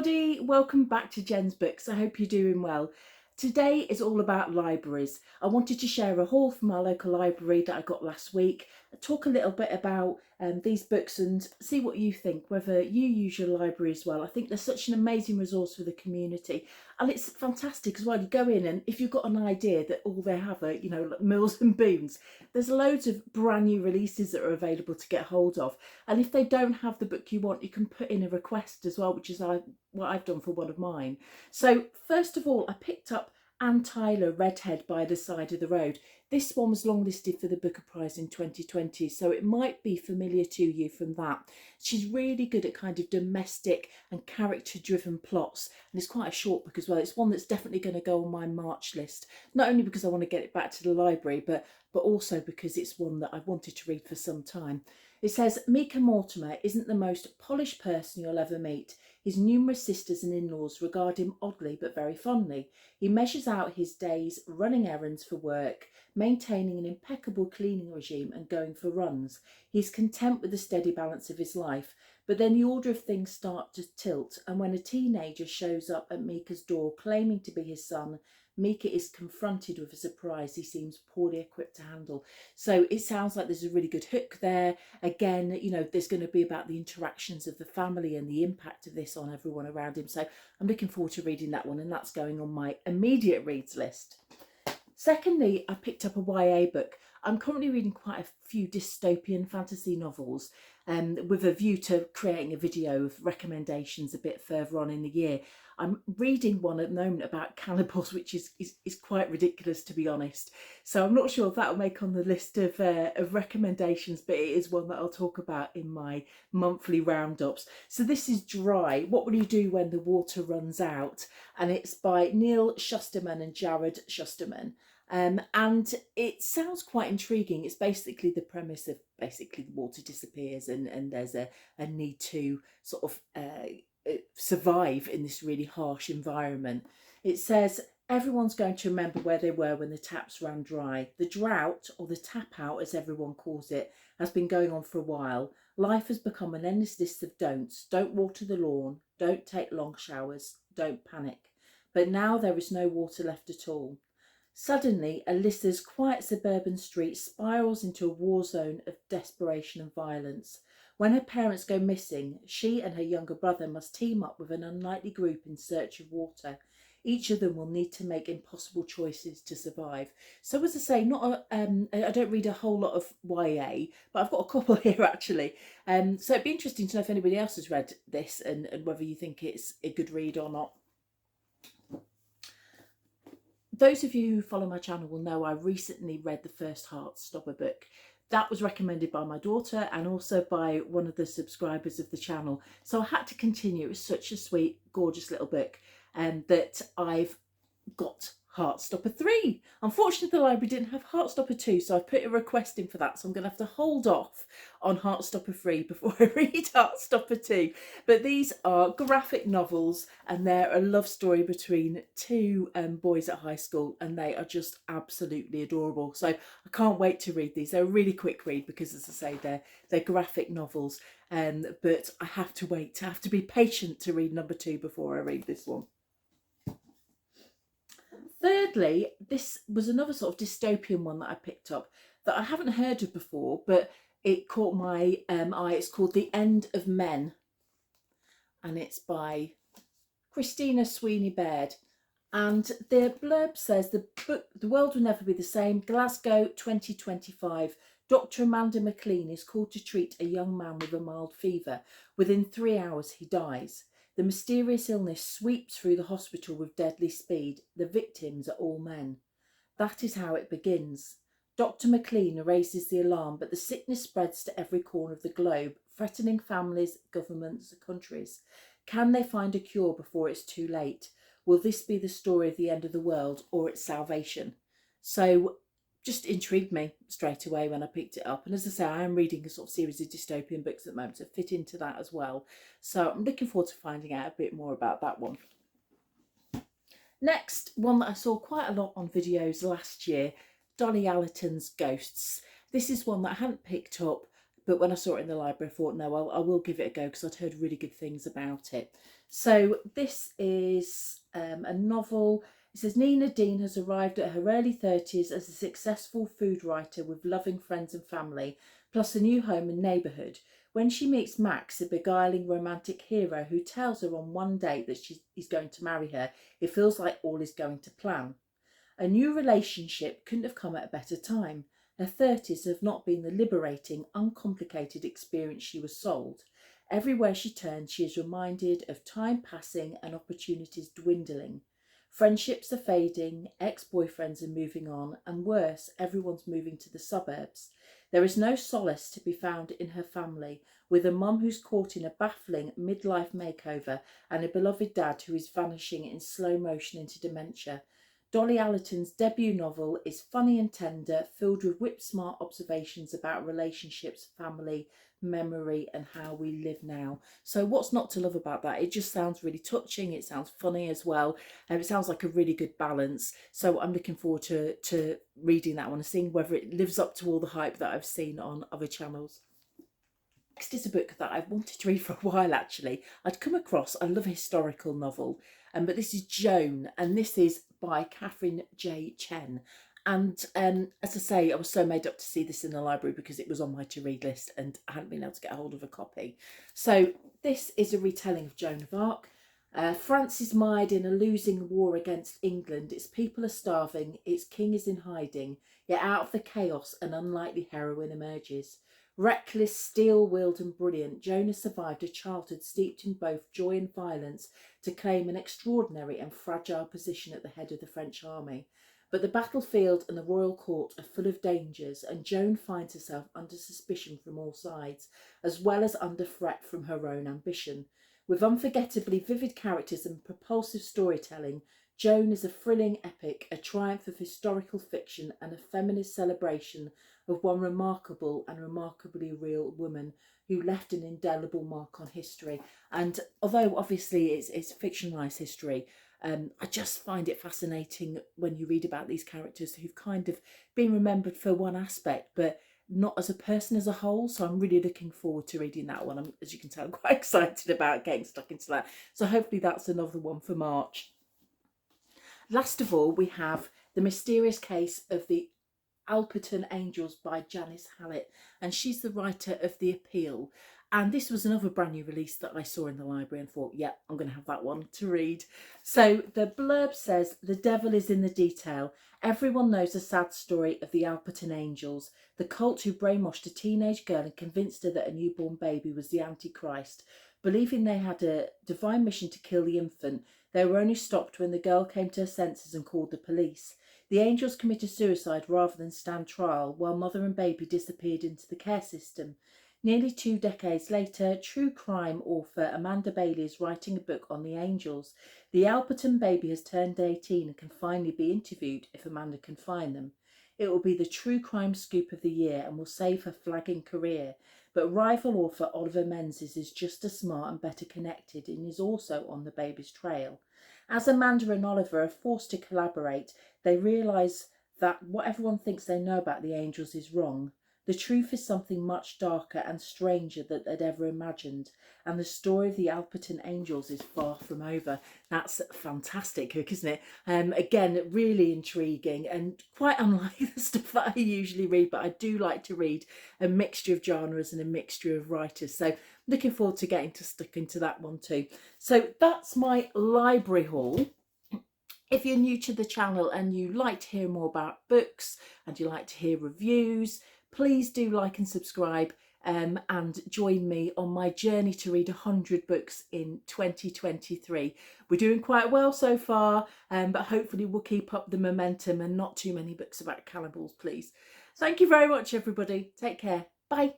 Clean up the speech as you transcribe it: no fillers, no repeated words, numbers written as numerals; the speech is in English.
Everybody, welcome back to Jen's Books. I hope you're doing well. Today is all about libraries. I wanted to share a haul from our local library that I got last week, talk a little bit about these books and see what you think, whether you use your library as well. I think they're such an amazing resource for the community, and it's fantastic as well. You go in and if you've got an idea that all they have are, like Mills and Boons, there's loads of brand new releases that are available to get hold of. And if they don't have the book you want, you can put in a request as well, which is what I've done for one of mine. So first of all, I picked up Anne Tyler, Redhead by the Side of the Road. This one was longlisted for the Booker Prize in 2020, so it might be familiar to you from that. She's really good at kind of domestic and character-driven plots, and it's quite a short book as well. It's one that's definitely going to go on my March list, not only because I want to get it back to the library, but also because it's one that I've wanted to read for some time. It says, Mika Mortimer isn't the most polished person you'll ever meet. His numerous sisters and in-laws regard him oddly but very fondly. He measures out his days running errands for work, maintaining an impeccable cleaning regime and going for runs. He's content with the steady balance of his life, but then the order of things start to tilt, and when a teenager shows up at Mika's door claiming to be his son, Mika is confronted with a surprise he seems poorly equipped to handle. So it sounds like there's a really good hook there. Again, there's going to be about the interactions of the family and the impact of this on everyone around him. So I'm looking forward to reading that one, and that's going on my immediate reads list. Secondly, I picked up a YA book. I'm currently reading quite a few dystopian fantasy novels, with a view to creating a video of recommendations a bit further on in the year. I'm reading one at the moment about cannibals, which is quite ridiculous, to be honest. So I'm not sure if that will make on the list of recommendations, but it is one that I'll talk about in my monthly roundups. So this is Dry, What Will You Do When the Water Runs Out? And it's by Neil Shusterman and Jared Shusterman. And it sounds quite intriguing. It's basically the premise of basically the water disappears and there's a need to sort of survive in this really harsh environment. It says, everyone's going to remember where they were when the taps ran dry. The drought, or the tap out as everyone calls it, has been going on for a while. Life has become an endless list of don'ts. Don't water the lawn, don't take long showers, don't panic. But now there is no water left at all. Suddenly, Alyssa's quiet suburban street spirals into a war zone of desperation and violence. When her parents go missing, she and her younger brother must team up with an unlikely group in search of water. Each of them will need to make impossible choices to survive. So, as I say, I don't read a whole lot of YA, but I've got a couple here actually. So it'd be interesting to know if anybody else has read this and whether you think it's a good read or not. Those of you who follow my channel will know I recently read the first Heartstopper book. That was recommended by my daughter and also by one of the subscribers of the channel. So I had to continue. It was such a sweet, gorgeous little book, that I've got Heartstopper 3. Unfortunately, the library didn't have Heartstopper 2, so I've put a request in for that. So I'm going to have to hold off on Heartstopper 3 before I read Heartstopper 2. But these are graphic novels, and they're a love story between two boys at high school, and they are just absolutely adorable. So I can't wait to read these. They're a really quick read because, as I say, they're graphic novels. But I have to wait. I have to be patient to read number 2 before I read this one. Thirdly, this was another sort of dystopian one that I picked up that I haven't heard of before, but it caught my eye. It's called The End of Men, and it's by Christina Sweeney Baird. And the blurb says, the world will never be the same. Glasgow 2025. Dr. Amanda McLean is called to treat a young man with a mild fever. Within 3 hours, he dies. The mysterious illness sweeps through the hospital with deadly speed. The victims are all men. That is how it begins. Dr. McLean raises the alarm, but the sickness spreads to every corner of the globe, threatening families, governments, countries. Can they find a cure before it's too late? Will this be the story of the end of the world or its salvation? So just intrigued me straight away when I picked it up. And as I say, I am reading a sort of series of dystopian books at the moment to fit into that as well. So I'm looking forward to finding out a bit more about that one. Next, one that I saw quite a lot on videos last year, Dolly Allerton's Ghosts. This is one that I hadn't picked up, but when I saw it in the library, I thought, no, I will give it a go because I'd heard really good things about it. So this is a novel. It says Nina Dean has arrived at her early 30s as a successful food writer with loving friends and family, plus a new home and neighbourhood. When she meets Max, a beguiling romantic hero who tells her on one date that he's going to marry her, it feels like all is going to plan. A new relationship couldn't have come at a better time. Her 30s have not been the liberating, uncomplicated experience she was sold. Everywhere she turns, she is reminded of time passing and opportunities dwindling. Friendships are fading, ex-boyfriends are moving on, and worse, everyone's moving to the suburbs. There is no solace to be found in her family, with a mum who's caught in a baffling midlife makeover and a beloved dad who is vanishing in slow motion into dementia. Dolly Allerton's debut novel is funny and tender, filled with whip-smart observations about relationships, family, memory, and how we live now. So what's not to love about that? It just sounds really touching. It sounds funny as well. And it sounds like a really good balance. So I'm looking forward to reading that one and seeing whether it lives up to all the hype that I've seen on other channels. Next is a book that I've wanted to read for a while actually. I'd come across, I love a historical novel, but this is Joan, and this is by Catherine J. Chen. And as I say, I was so made up to see this in the library because it was on my to-read list and I hadn't been able to get hold of a copy. So this is a retelling of Joan of Arc. France is mired in a losing war against England. Its people are starving, its king is in hiding, yet out of the chaos an unlikely heroine emerges. Reckless, steel-willed and brilliant, Joan has survived a childhood steeped in both joy and violence to claim an extraordinary and fragile position at the head of the French army. But the battlefield and the royal court are full of dangers, and Joan finds herself under suspicion from all sides, as well as under threat from her own ambition. With unforgettably vivid characters and propulsive storytelling, Joan is a thrilling epic, a triumph of historical fiction and a feminist celebration of one remarkable and remarkably real woman who left an indelible mark on history. And although obviously it's fictionalised history, I just find it fascinating when you read about these characters who've kind of been remembered for one aspect, but not as a person as a whole. So I'm really looking forward to reading that one. As you can tell, I'm quite excited about getting stuck into that. So hopefully that's another one for March. Last of all, we have The Mysterious Case of the Alperton Angels by Janice Hallett, and she's the writer of The Appeal. And this was another brand new release that I saw in the library and thought, yeah, I'm going to have that one to read. So the blurb says, the devil is in the detail. Everyone knows the sad story of the Alperton Angels, the cult who brainwashed a teenage girl and convinced her that a newborn baby was the Antichrist. Believing they had a divine mission to kill the infant, they were only stopped when the girl came to her senses and called the police. The angels committed suicide rather than stand trial, while mother and baby disappeared into the care system. Nearly 2 decades later, true crime author Amanda Bailey is writing a book on the angels. The Alperton baby has turned 18 and can finally be interviewed if Amanda can find them. It will be the true crime scoop of the year and will save her flagging career. But rival author Oliver Menzies is just as smart and better connected and is also on the baby's trail. As Amanda and Oliver are forced to collaborate, they realise that what everyone thinks they know about the angels is wrong. The truth is something much darker and stranger than they'd ever imagined, and the story of the Alperton Angels is far from over. That's a fantastic hook, isn't it? Again, really intriguing and quite unlike the stuff that I usually read, but I do like to read a mixture of genres and a mixture of writers. So looking forward to getting to stuck into that one too. So that's my library haul. If you're new to the channel and you like to hear more about books and you like to hear reviews, please do like and subscribe and join me on my journey to read 100 books in 2023. We're doing quite well so far, but hopefully we'll keep up the momentum and not too many books about cannibals, please. Thank you very much, everybody. Take care. Bye.